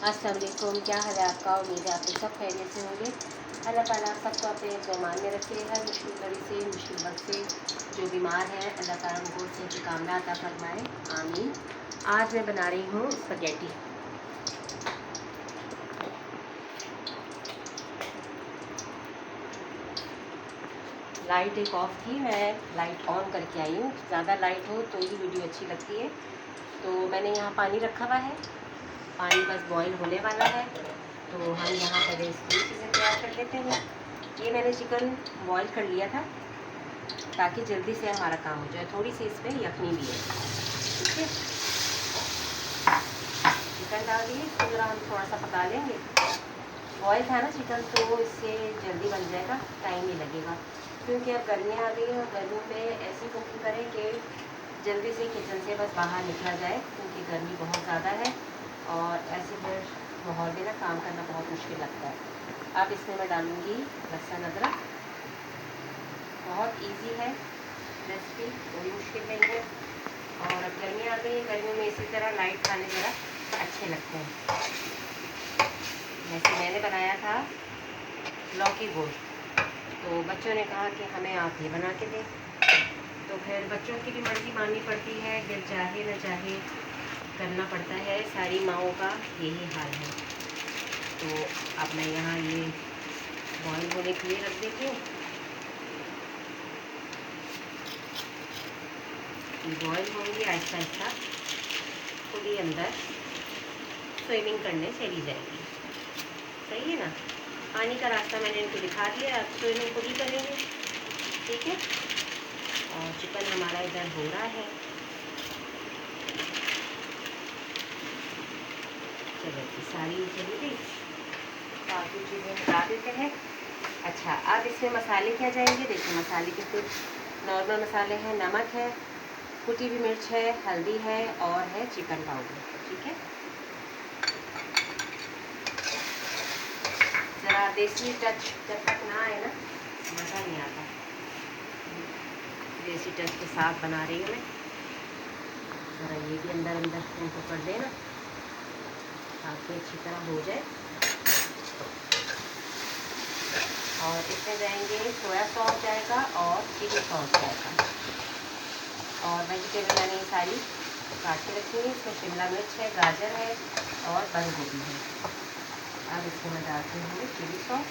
अस्सलाम वालेकुम, क्या हाल है आपका। उम्मीद है आप लोग सब खैरियत से होंगे। अल्लाह ताला सबको अपने ईमान में रखे, हर मुश्किल घड़ी से, मुश्किल वक्त से जो बीमार हैं अल्लाह ताला उनको सेहत कामना अता फरमाए, आमीन। आज मैं बना रही हूँ स्पगेटी। लाइट एक ऑफ़ थी, मैं लाइट ऑन करके आई हूँ। ज़्यादा लाइट हो तो ही वीडियो अच्छी लगती है। तो मैंने यहाँ पानी रखा हुआ है, पानी बस बॉईल होने वाला है। तो हम यहाँ पहले इसकी चीज़ें तैयार कर लेते हैं। ये मैंने चिकन बॉईल कर लिया था ताकि जल्दी से हमारा काम हो जाए। थोड़ी सी इसमें यखनी भी है, ठीक है। चिकन डाल दिए, इसको ज़रा हम थोड़ा सा पका लेंगे। बॉयल था ना चिकन, तो इससे जल्दी बन जाएगा, टाइम नहीं लगेगा। क्योंकि अब गर्मियाँ आ गई हैं और गर्मियों में ऐसी कुकिंग करें कि जल्दी से किचन से बस बाहर निकला जाए, क्योंकि गर्मी बहुत ज़्यादा है और ऐसे फिर माहौल में ना काम करना बहुत मुश्किल लगता है। अब इसमें मैं डालूँगी लहसुन अदरक। बहुत इजी है रेसिपी, कोई मुश्किल नहीं है। और अब गर्मियाँ आ गई हैं, गर्मियों में इसी तरह लाइट खाने ज़रा अच्छे लगते हैं। जैसे मैंने बनाया था लौकी गोश्त, तो बच्चों ने कहा कि हमें आप ये बना के दें। तो फिर बच्चों की भी मर्ज़ी माननी पड़ती है, दिल चाहे न चाहे करना पड़ता है। सारी माओं का यही हाल है। तो अब मैं यहाँ ये बॉईल होने के लिए रख देती हूँ। बॉईल होंगी आहिस्ता आहिस्ता, खुद ही अंदर स्विमिंग करने चली जाएगी। सही है ना। पानी का रास्ता मैंने इनको दिखा दिया, अब स्विमिंग खुद ही करेंगे, ठीक है। और चिकन हमारा इधर हो रहा है। चलो सारी चली गई, बाकी चीज़ें हटा देते हैं। अच्छा, अब इसमें मसाले क्या जाएंगे। देखिए मसाले के कुछ नॉर्मल मसाले हैं, नमक है, कुटी हुई मिर्च है, हल्दी है और है चिकन पाउडर, ठीक है। ज़रा देसी टच जब तक ना आए ना मज़ा नहीं आता। देसी टच के साथ बना रही हूँ मैं। ज़रा ये भी अंदर अंदर उनको कर देना ताकि अच्छी तरह हो जाए। और इसमें जाएंगे सोया सॉस जाएगा और चिली सॉस जाएगा। और वेजिटेबल मैंने ये सारी काट के रखी है। इसमें शिमला मिर्च है, गाजर है और बंद गोभी है। अब इसमें मैं डालती हूँ चिली सॉस।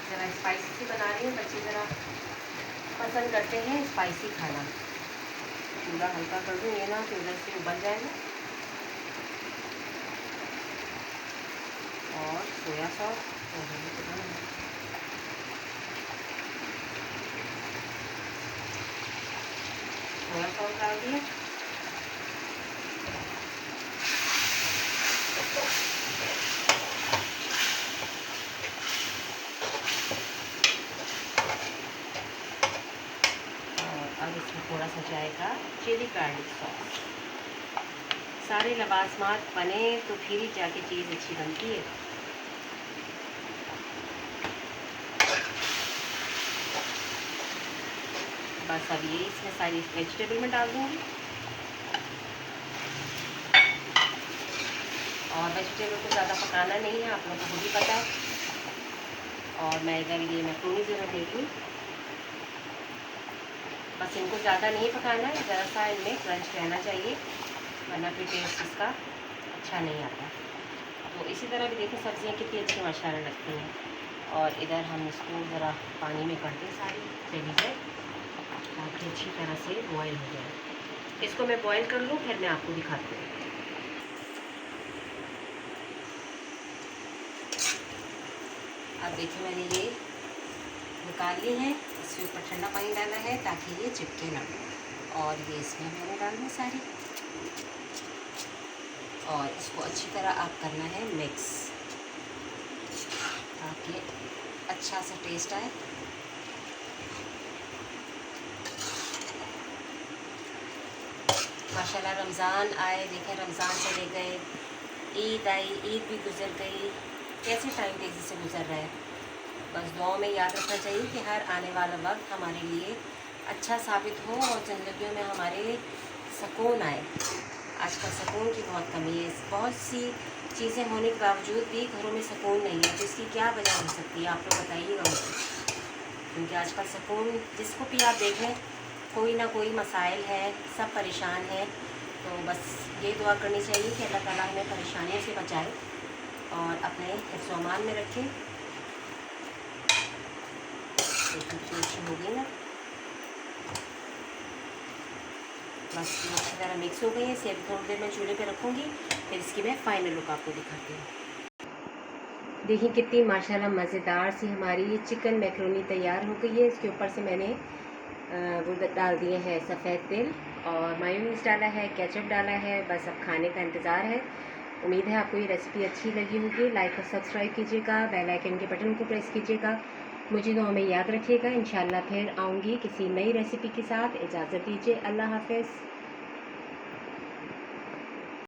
ज़रा स्पाइसी सी बना रही हूँ, बच्चे ज़रा पसंद करते हैं स्पाइसी खाना। चूल्हा हल्का कर दूँ, ये ना कि उधर से उबल जाएगा। और सोया सॉस डाल दिया। और अब इसमें थोड़ा सा जाएगा चिली गार्लिक सॉस। सारे लवाजमात बने तो फिर ही जाके चीज़ अच्छी बनती है। बस अब ये इसमें सारी वेजिटेबल में डाल दूँगी। और वेजिटेबल को ज़्यादा पकाना नहीं है, आप लोगों को खुद ही पता है। और मैं इधर ये मैक्रोनी ज़रा ले लूँ। बस इनको ज़्यादा नहीं पकाना है, ज़रा सा इनमें क्रंच रहना चाहिए, वरना फिर टेस्ट इसका अच्छा नहीं आता। तो इसी तरह भी देखिए सब्ज़ियाँ कितनी अच्छी माशाल्लाह लगती हैं। और इधर हम इसको ज़रा पानी में करते सारी चली जाए ताकि अच्छी तरह से बॉयल हो जाए। इसको मैं बॉयल कर लूँ, फिर मैं आपको दिखाती हूँ। अब देखिए मैंने ये निकाल ली है, इसके ऊपर ठंडा पानी डाला है ताकि ये चिपके ना। और ये इसमें मैंने डाल दी सारी। और इसको अच्छी तरह आप करना है मिक्स ताकि अच्छा सा टेस्ट आए। माशाल्लाह रमज़ान आए, देखें रमज़ान चले गए, ईद आई, ईद भी गुज़र गई। कैसे टाइम तेज़ी से गुज़र रहा है। बस दुआओं में याद रखना चाहिए कि हर आने वाला वक्त हमारे लिए अच्छा साबित हो और ज़िंदगियों में हमारे सुकून आए। आजकल सुकून की बहुत कमी है। बहुत सी चीज़ें होने के बावजूद भी घरों में सुकून नहीं है, तो इसकी क्या वजह हो सकती है, आप लोग बताइएगा मुझे। क्योंकि आजकल सुकून जिसको भी आप देखें कोई ना कोई मसाइल है, सब परेशान है। तो बस ये दुआ करनी चाहिए कि अल्लाह ताला हमें परेशानियों से बचाए और अपने हिफ्ज़-ओ-अमान में रखें। अच्छी हो गई ना, बस ये अच्छी तरह मिक्स हो गई है। इसे अभी थोड़ी देर में चूल्हे पे रखूँगी, फिर इसकी मैं फ़ाइनल लुक आपको दिखाती हूँ। देखिए कितनी माशाल्लाह मज़ेदार सी हमारी ये चिकन मैकरोनी तैयार हो गई है। इसके ऊपर से मैंने वो डाल दिए हैं सफ़ेद तिल और मायोनीज़ डाला है, केचप डाला है। बस अब खाने का इंतज़ार है। उम्मीद है आपको ये रेसिपी अच्छी लगी होगी। लाइक और सब्सक्राइब कीजिएगा, बेल आइकन के बटन को प्रेस कीजिएगा। मुझे दुआ में याद रखिएगा। इंशाल्लाह फिर आऊँगी किसी नई रेसिपी के साथ। इजाज़त दीजिए, अल्लाह हाफ़िज़।